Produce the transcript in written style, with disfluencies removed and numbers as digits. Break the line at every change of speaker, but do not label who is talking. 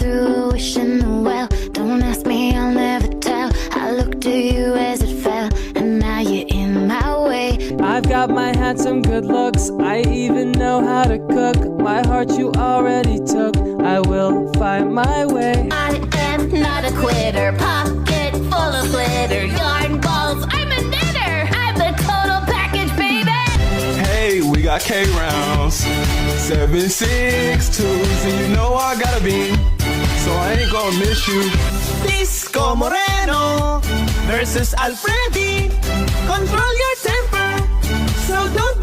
threw a wish in the well. Don't ask me, I'll never tell. I looked to you as it fell, and now you're in my way.
I've got my handsome good looks, I even know how to cook. My heart you already took, I will find my way.
I am not a quitter, pocket full of glitter, yarn balls, I'm a knitter. I'm the total package, baby.
Hey, we got K rounds, 762s, and you know I gotta be, so I ain't gonna miss you.
Disco Moreno versus Alfredi. Control your temper, so don't